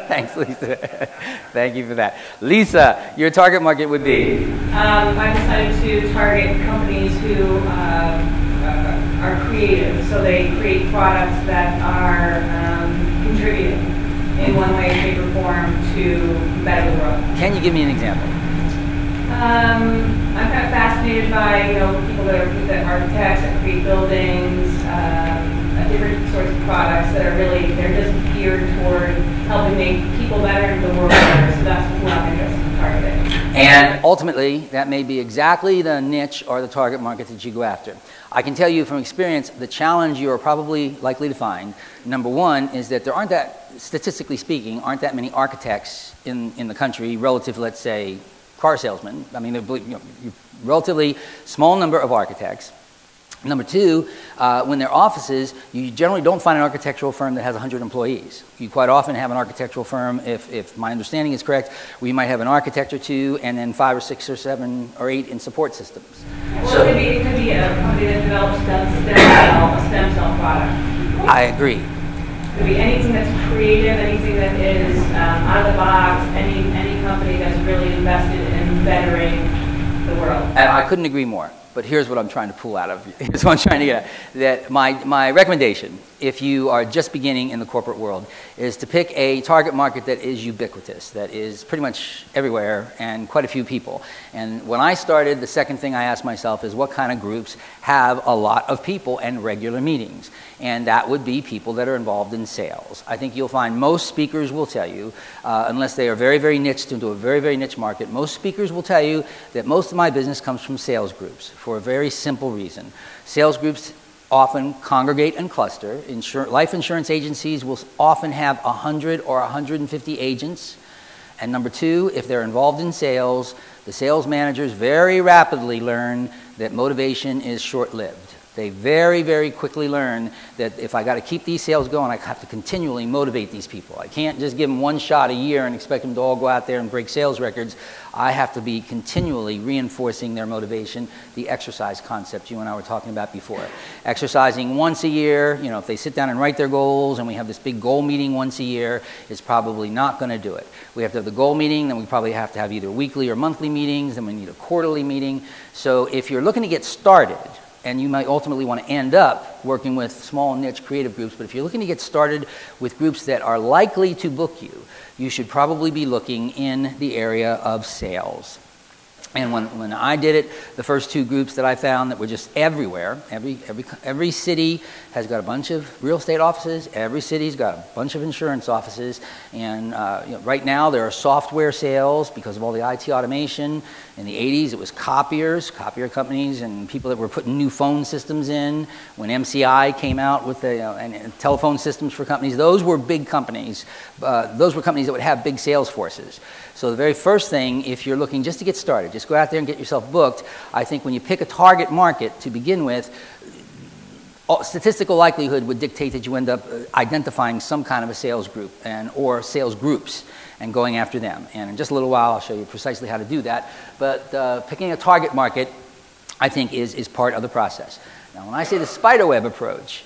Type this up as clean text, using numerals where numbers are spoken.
Thanks, Lisa. Thank you for that. Lisa, your target market would be? I decided to target companies who are creative, so they create products that are contributing in one way, shape, or form to better the world. Can you give me an example? I'm kind of fascinated by people that are architects that create buildings, different sorts of products that are they're just geared toward helping make people better and the world better. So that's what I'm interested in targeting. And ultimately, that may be exactly the niche or the target market that you go after. I can tell you from experience, the challenge you are probably likely to find, number one, is that there aren't that, statistically speaking, aren't that many architects in the country relative, let's say, car salesmen. I mean, relatively small number of architects. Number two, when they're offices, you generally don't find an architectural firm that has 100 employees. You quite often have an architectural firm, if my understanding is correct, we might have an architect or two and then 5 or 6 or 7 or 8 in support systems. Well, so, it could be a company that develops a stem cell product. I agree. It could be anything that's creative, anything that is out of the box, any company that's really invested in bettering the world. And I couldn't agree more. But here's what I'm trying to pull out of you. Here's what I'm trying to get at. That my recommendation, if you are just beginning in the corporate world, is to pick a target market that is ubiquitous, that is pretty much everywhere and quite a few people. And when I started, the second thing I asked myself is what kind of groups have a lot of people and regular meetings? And that would be people that are involved in sales. I think you'll find most speakers will tell you, unless they are very, very niched into a very, very niche market, most speakers will tell you that most of my business comes from sales groups for a very simple reason. Sales groups often congregate and cluster. Life insurance agencies will often have 100 or 150 agents. And number two, if they're involved in sales, the sales managers very rapidly learn that motivation is short-lived. They very, very quickly learn that if I got to keep these sales going, I have to continually motivate these people. I can't just give them one shot a year and expect them to all go out there and break sales records. I have to be continually reinforcing their motivation, the exercise concept you and I were talking about before. Exercising once a year, if they sit down and write their goals and we have this big goal meeting once a year, is probably not going to do it. We have to have the goal meeting, then we probably have to have either weekly or monthly meetings, then we need a quarterly meeting. So if you're looking to get started, and you might ultimately want to end up working with small niche creative groups, but if you're looking to get started with groups that are likely to book you, you should probably be looking in the area of sales. And when I did it, the first 2 groups that I found that were just everywhere, every city has got a bunch of real estate offices, every city's got a bunch of insurance offices, and right now there are software sales because of all the IT automation. In the 80s, it was copier companies, and people that were putting new phone systems in. When MCI came out with and telephone systems for companies, those were big companies. Those were companies that would have big sales forces. So the very first thing, if you're looking just to get started, just go out there and get yourself booked. I think when you pick a target market to begin with, statistical likelihood would dictate that you end up identifying some kind of a sales group or sales groups and going after them. And in just a little while, I'll show you precisely how to do that. But picking a target market, I think, is part of the process. Now, when I say the spiderweb approach,